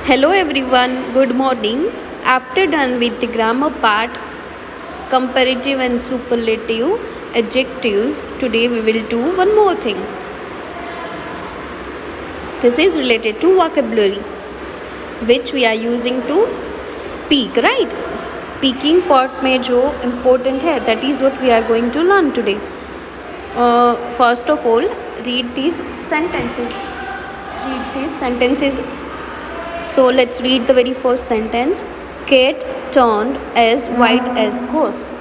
Hello everyone, good morning. After done with the grammar part, comparative and superlative adjectives, today we will do one more thing. This is related to vocabulary, which we are using to speak, right? Speaking part में जो important है, that is what we are going to learn today. First of all, read these sentences. So let's read the very first sentence. Cat turned as white as ghost.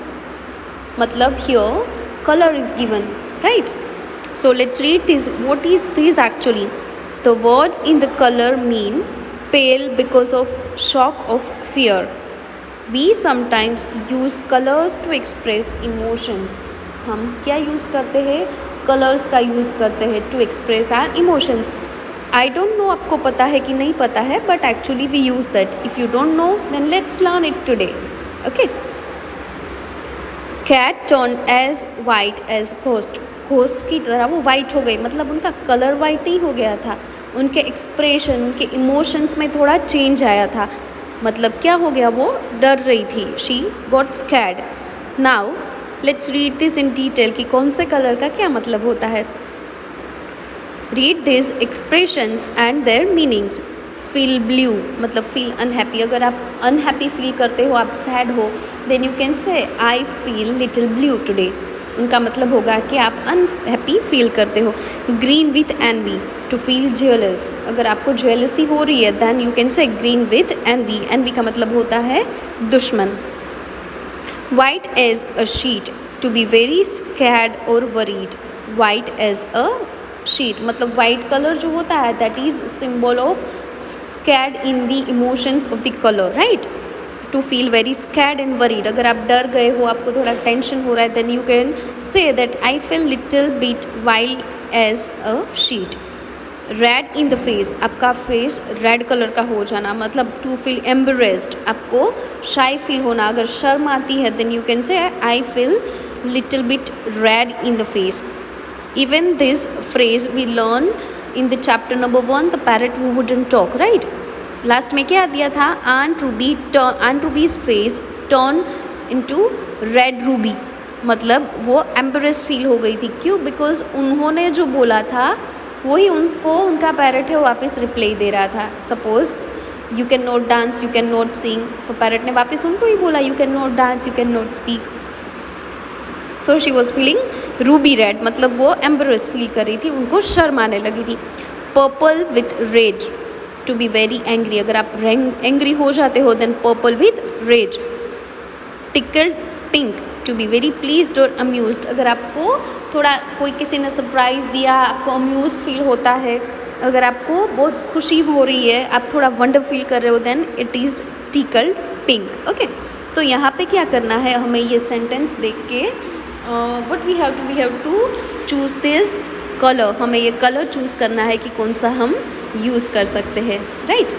मतलब here color is given, right? So let's read this. What is this actually? The words in the color mean pale because of shock of fear. We sometimes use colors to express emotions. हम क्या use करते हैं? Colours का use करते हैं to express or emotions. I don't know आपको पता है कि नहीं पता है, but actually we use that. If you don't know then let's learn it today. Okay. Cat turn as white as ghost. Ghost की तरह वो वाइट हो गई, मतलब उनका कलर वाइट नहीं हो गया था, उनके एक्सप्रेशन, उनके इमोशंस में थोड़ा चेंज आया था. मतलब क्या हो गया? वो डर रही थी. She got scared. Now let's read this in detail कि कौन से कलर का क्या मतलब होता है. Read this expressions and there meanings. Feel blue मतलब फील अनहैप्पी. अगर आप अनहैप्पी फील करते हो, आप सैड हो, then you can say I feel little blue today. उनका मतलब होगा कि आप अनहैप्पी फील करते हो. Green with envy, to feel jealous. अगर आपको जेलसी हो रही है then you can say green with envy. Envy का मतलब होता है दुश्मन. White as a sheet, to be very scared और worried. White as a sheet मतलब वाइट कलर जो होता है that is symbol of scared in the emotions of the colour, right. To feel very scared and worried. अगर आप डर गए हो, आपको थोड़ा टेंशन हो रहा है, then you can say that I feel little bit white as a sheet. Red in the face, आपका फेस रेड कलर का हो जाना, मतलब टू फील एम्बरेस्ड, आपको शाई फील होना. अगर शर्म आती है then you can say I feel little bit red in the face. Even this phrase we learn in the chapter number 1, the parrot who wouldn't talk, right? Last में क्या दिया था? Aunt Ruby's face turned into red ruby. मतलब वो embarrassed feel हो गई थी. क्यों? बिकॉज उन्होंने जो बोला था वही उनको उनका पैरट है वापस रिप्लाई दे रहा था. Suppose you can not dance, you can not sing, तो पैरट ने वापस उनको ही बोला you can not dance, you can not speak. So she was feeling ruby red, मतलब वो एम्बरेस फील कर रही थी, उनको शर्म आने लगी थी. Purple with rage, to be very angry. अगर आप एंग्री हो जाते हो then purple with rage. Tickled pink, to be very pleased और अम्यूज्ड. अगर आपको थोड़ा कोई किसी ने सरप्राइज़ दिया, आपको अम्यूज फील होता है, अगर आपको बहुत खुशी हो रही है, आप थोड़ा वंडर फील कर रहे हो, then it is tickled pink. Okay. तो यहाँ पे क्या करना है हमें, ये सेंटेंस देख के what we have to choose this color. हमें ये कलर चूज़ करना है कि कौन सा हम यूज़ कर सकते हैं, right.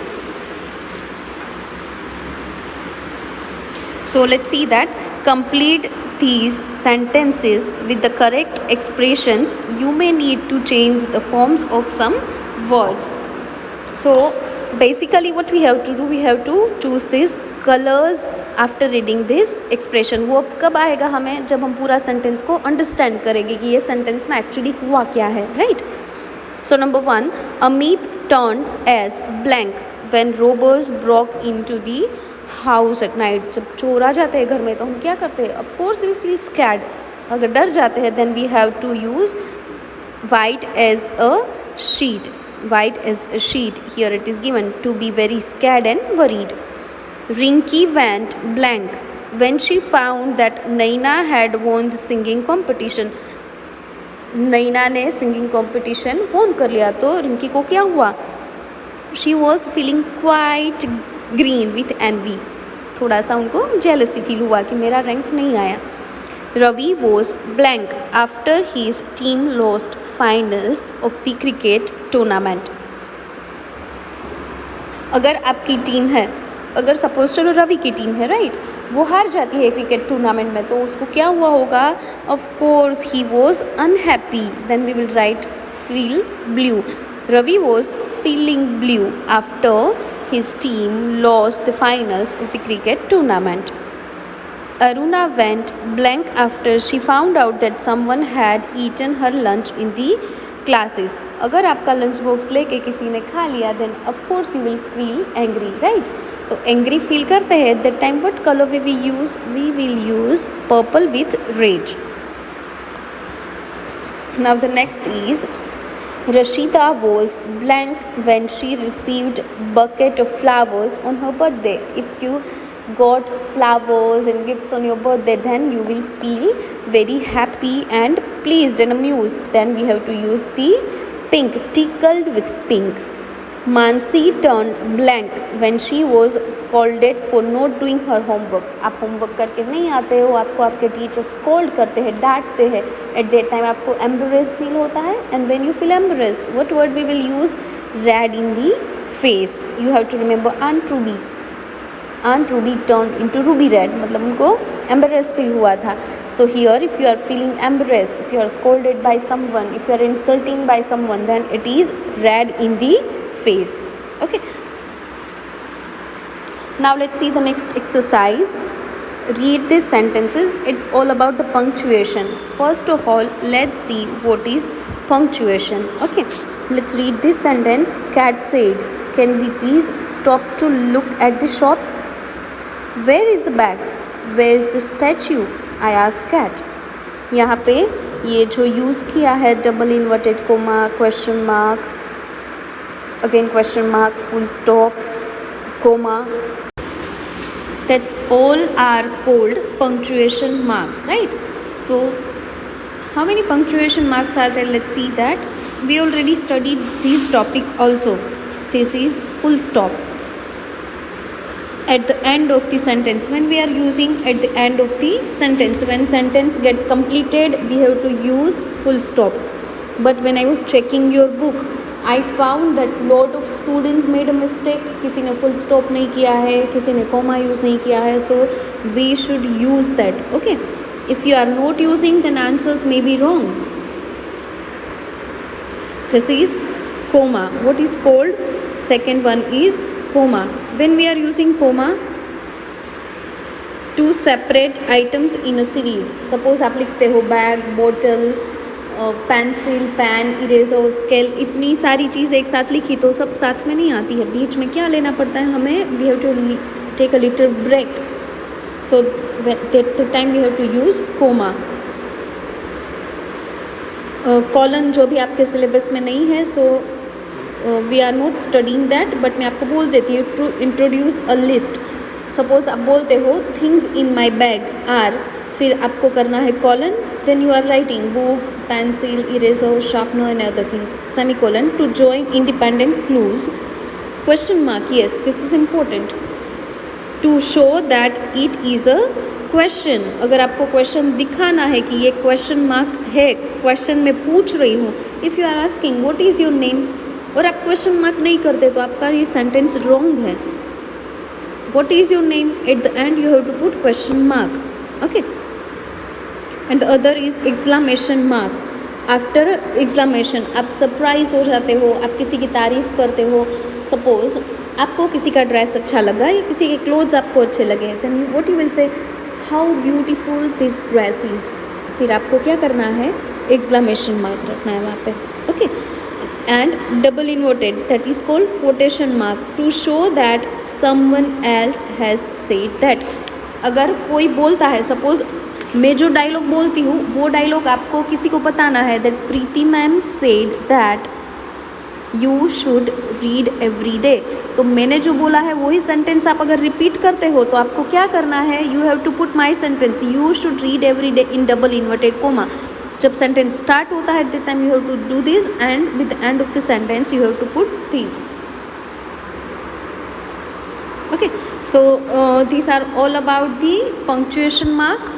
So let's see that complete these sentences with the correct expressions. You may need to change the forms of some words. So basically what we have to do, we have to choose these colors after reading this expression. वो कब आएगा हमें? जब हम पूरा sentence को understand करेंगे कि ये सेंटेंस में एक्चुअली हुआ क्या है, right. So number 1, Amit turn as blank when robbers broke into the house at night. जब चोर आ जाते हैं घर में तो हम क्या करते हैं? Of course we feel scared. अगर डर जाते हैं then we have to use white as a sheet. White as a sheet, here it is given to be very scared and worried. Rinky went blank when she found that Naina had won the singing competition. नैना ने singing competition von कर लिया तो रिंकी को क्या हुआ? She was feeling quite green with envy. थोड़ा सा उनको जेलसी फील हुआ कि मेरा रैंक नहीं आया. Ravi was blank after his team lost finals of the cricket tournament. अगर आपकी टीम है, अगर सपोज चलो रवि की टीम है, राइट, वो हार जाती है क्रिकेट टूर्नामेंट में, तो उसको क्या हुआ होगा? Of course he was unhappy. Then we will write feel blue. Ravi was feeling blue after his team lost the finals of the cricket tournament. Aruna went blank after she found out that someone had eaten her lunch in the classes. अगर आपका lunch box लेके किसी ने खा लिया then of course you will feel angry, right? तो angry feel करते हैं at that time what color we will use? We will use purple with red. Now the next is Rashida was blank when she received bucket of flowers on her birthday. If you got flowers and gifts on your birthday, then you will feel very happy and pleased and amused. Then we have to use the pink, tickled with pink. Mansi turned blank when she was scolded for not doing her homework. आप homework करके नहीं आते हो, आपको आपके teacher scold करते हैं, डांटते हैं. एट दैट टाइम आपको एम्बरेस फील होता है. And when you feel embarrass, what word we will use? Red in the face. You have to remember Aunt Ruby. Aunt Ruby turned into ruby red, मतलब उनको embarrassed feel हुआ था. So here if you are feeling embarrassed, if you are scolded by someone, if you are insulting by someone, then it is red in the face. Okay. Now let's see the next exercise. Read these sentences. It's all about the punctuation. First of all, let's see what is punctuation. Okay. Let's read this sentence. Cat said, "Can we please stop to look at the shops? Where is the bag? Where is the statue?" I asked cat. यहाँ पे ये जो use किया है double inverted comma, question mark, again question mark, full stop, comma, that's all are called punctuation marks, right? So how many punctuation marks are there? Let's see that. We already studied this topic also. This is full stop. At the end of the sentence, when we are using at the end of the sentence, when sentence get completed, we have to use full stop. But when I was checking your book, I found that lot of students made a mistake. किसी ने full stop नहीं किया है, किसी ने comma use नहीं किया है. So we should use that. Okay. If you are not using, then answers may be wrong. This is comma. What is called? Second one is comma. When we are using comma to separate items in a series, suppose आप लिखते हो bag, बोतल, pencil, pen, eraser, scale, इतनी सारी चीज़ एक साथ लिखी तो सब साथ में नहीं आती है. बीच में क्या लेना पड़ता है हमें? We have to take a little break. So that the time we have to use comma. Colon जो भी आपके सिलेबस में नहीं है, so we are not studying that, but मैं आपको बोल देती हूँ to introduce a list. Suppose आप बोलते हो things in my bags are, फिर आपको करना है colon, then you are writing book, pencil, eraser, sharpener and other things, semi colon to join independent clauses, question mark. Yes, this is important to show that it is a question. अगर आपको question दिखाना है कि ये question mark है, question में पूछ रही हूँ. If you are asking what is your name और आप क्वेश्चन मार्क नहीं करते तो आपका ये सेंटेंस रॉन्ग है. What is your name, at the end you have to put question mark. Okay. And the other is exclamation mark. After exclamation आप surprise हो जाते हो, आप किसी की तारीफ़ करते हो. सपोज आपको किसी का ड्रेस अच्छा लगा या किसी के क्लोथ्स आपको अच्छे लगे, then what you will say, how beautiful this dress is. फिर आपको क्या करना है? एक्सक्लेमेशन मार्क रखना है वहाँ पे. Okay. And double inverted, that is called quotation mark to show that someone else has said that. अगर कोई बोलता है, सपोज मैं जो डायलॉग बोलती हूँ वो डायलॉग आपको किसी को बताना है, that Preeti ma'am said that you should read every day. तो मैंने जो बोला है वही सेंटेंस आप अगर रिपीट करते हो तो आपको क्या करना है? You have to put my sentence, you should read every day in double inverted comma. जब सेंटेंस स्टार्ट होता है at the time you have to do this, and with the end of the sentence you have to put this. Okay. So these are all about the punctuation mark.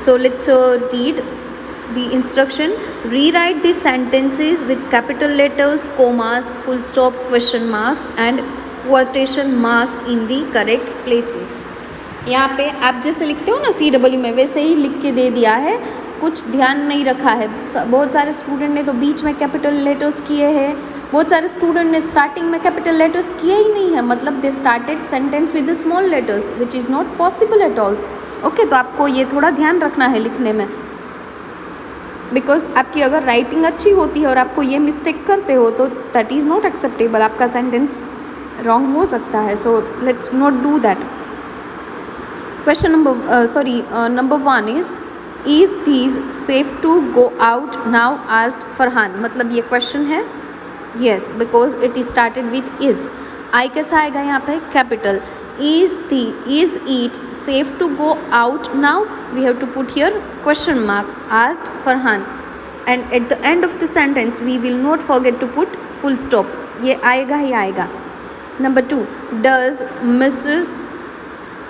So let's read the instruction. Rewrite the sentences with capital letters, commas, full stop, question marks and quotation marks in the correct places. यहाँ पे आप जैसे लिखते हो ना CW में, वैसे ही लिख के दे दिया है. कुछ ध्यान नहीं रखा है. बहुत सारे स्टूडेंट ने तो बीच में कैपिटल लेटर्स किए हैं बहुत सारे स्टूडेंट ने स्टार्टिंग में कैपिटल लेटर्स किए ही नहीं है, मतलब they started sentence with small letters which is not possible at all. Okay, तो आपको ये थोड़ा ध्यान रखना है लिखने में, बिकॉज आपकी अगर राइटिंग अच्छी होती है और आपको ये मिस्टेक करते हो तो दैट इज़ नॉट एक्सेप्टेबल, आपका सेंटेंस रॉन्ग हो सकता है। So let's not do that. Question number 1 is these safe to go out now asked Farhan. मतलब ये क्वेश्चन है, yes, because it is started with is. I कैसा आएगा यहाँ पे? Capital. Is it safe to go out now? We have to put here question mark, asked Farhan, and at the end of the sentence we will not forget to put full stop. ये आएगा ही आएगा। Number 2, does Mrs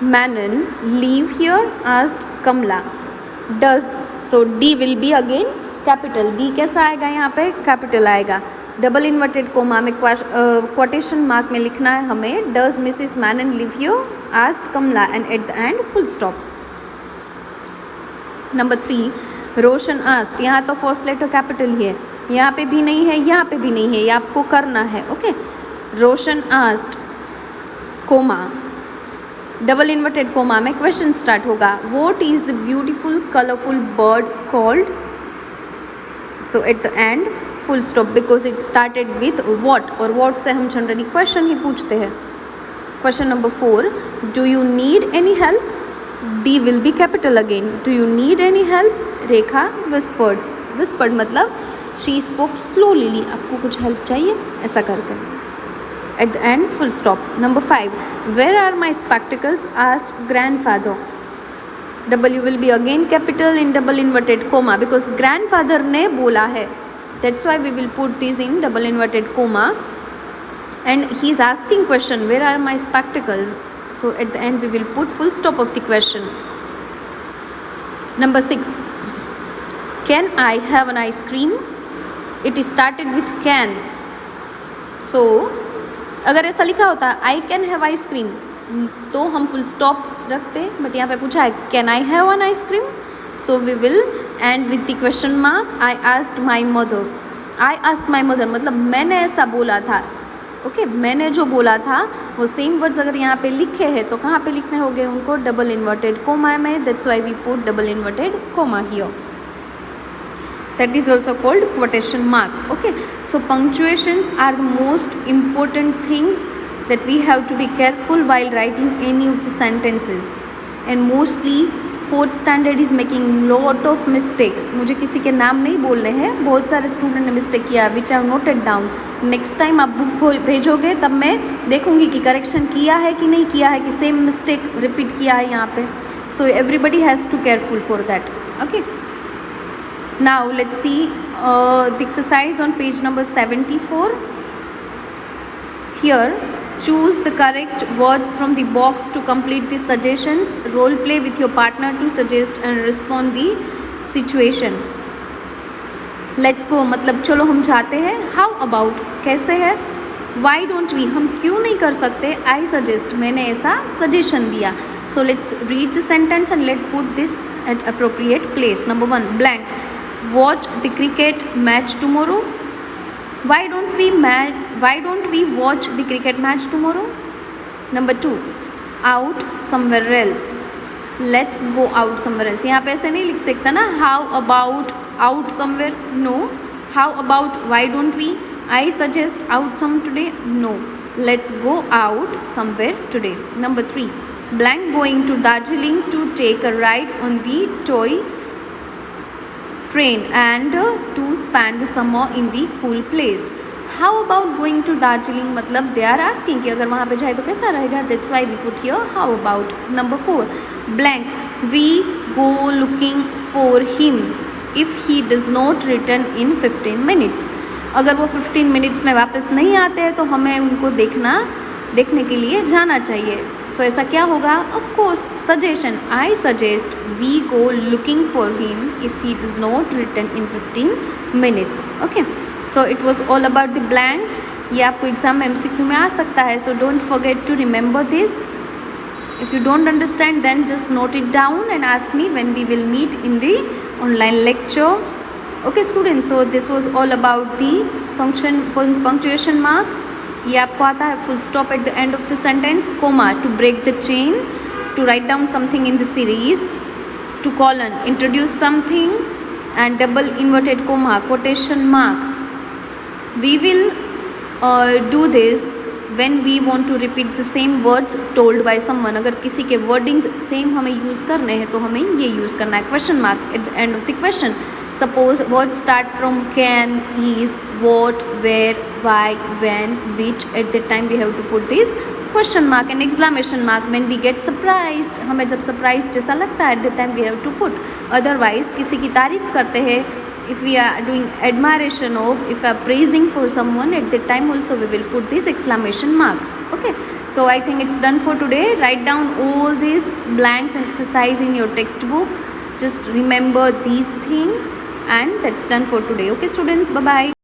Menon leave here? Asked Kamala. Does, so D will be again capital. D कैसा आएगा यहाँ पे? Capital आएगा। Double inverted comma में क्वोटेशन मार्क में लिखना है हमें, does Mrs Menon live here? Asked Kamala, and at the end full stop. Number 3, Roshan asked. यहाँ तो फर्स्ट लेटर कैपिटल ही है, यहाँ पे भी नहीं है, यहाँ पे भी नहीं है, ये आपको करना है। Okay, Roshan asked comma, double inverted comma में क्वेश्चन स्टार्ट होगा, what is the beautiful colourful bird called? So at the end full stop, because it started with what, और व्हाट से हम जनरली क्वेश्चन ही पूछते हैं। Question number 4, do you need any help? D will be capital again. Do you need any help? Rekha whispered. Whispered मतलब she spoke slowly, आपको कुछ help चाहिए, ऐसा करके। At the end full stop. Number 5, where are my spectacles? asked grandfather. W will be again capital in double inverted comma because grandfather ने बोला है, that's why we will put this in double inverted comma, and he is asking question, where are my spectacles? So at the end we will put full stop of the question. Number 6, can I have an ice cream? It is started with can, so अगर ऐसा लिखा होता I can have ice cream तो हम full stop रखते, but यहाँ पे पूछा है can I have an ice cream, so we will end with the question mark, I asked my mother. I asked my mother मतलब मैंने ऐसा बोला था। ओके, मैंने जो बोला था वो सेम वर्ड्स अगर यहाँ पे लिखे हैं तो कहाँ पे लिखने होंगे उनको? डबल इन्वर्टेड कोमा में, that's why we put double inverted comma here. That is also called quotation mark. Okay, so punctuations are the most important things that we have to be careful while writing any of the sentences, and mostly fourth standard is making lot of mistakes. मुझे किसी के नाम नहीं बोलने हैं, बहुत सारे student ने मिस्टेक किया which I have noted down. Next time आप बुक भेजोगे तब मैं देखूंगी कि करेक्शन किया है कि नहीं किया है, कि सेम मिस्टेक रिपीट किया है यहाँ पे. So everybody has to careful for that. Okay, now let's see the exercise on page number 74. Here, choose the correct words from the box to complete the suggestions. Role play with your partner to suggest and respond the situation. Let's go मतलब चलो हम जाते हैं. How about कैसे है. Why don't we हम क्यों नहीं कर सकते. I suggest मैंने ऐसा suggestion दिया. So let's read the sentence and let's put this at appropriate place. Number 1, blank. Watch the cricket match tomorrow. Why don't we watch the cricket match tomorrow? Number 2, out somewhere else. Let's go out somewhere else. यहाँ पे ऐसे नहीं लिख सकता ना. How about out somewhere? No. How about why don't we? I suggest out some today. No. Let's go out somewhere today. Number 3, blank going to Darjeeling to take a ride on the toy train and to spend the summer in the cool place. How about going to Darjeeling मतलब they are asking कि अगर वहाँ पे जाए तो कैसा रहेगा. That's why we put here how about. Number 4, blank. We go looking for him if he does not return in 15 minutes. अगर वो 15 मिनट्स में वापस नहीं आते हैं तो हमें उनको देखने के लिए जाना चाहिए. सो ऐसा क्या होगा. Of course suggestion. I suggest we go looking for him if he does not return in 15 minutes. Okay, so it was all about the blanks. ये आपको एग्जाम में MCQ में आ सकता है. So don't forget to remember this. If you don't understand then just note it down and ask me when we will meet in the online lecture. Okay students, so this was all about the punctuation mark. ये आपको आता है full stop at the end of the sentence, comma to break the chain, to write down something in the series, to colon introduce something, and double inverted comma quotation mark. We will do this when we want to repeat the same words told by someone. अगर किसी के wordings same हमें use करने हैं तो हमें ये use करना है, question mark at the end of the question. Suppose words start from can, is, what, where, why, when, which. At that time we have to put this question mark and exclamation mark. When we get surprised, हमें जब surprised जैसा लगता है, at that time we have to put. Otherwise किसी की तारीफ करते हैं, if we are doing admiration of, if we are praising for someone, at that time also we will put this exclamation mark. Okay, so I think it's done for today. Write down all these blanks and exercise in your textbook. Just remember these things, and that's done for today. Okay students, bye bye.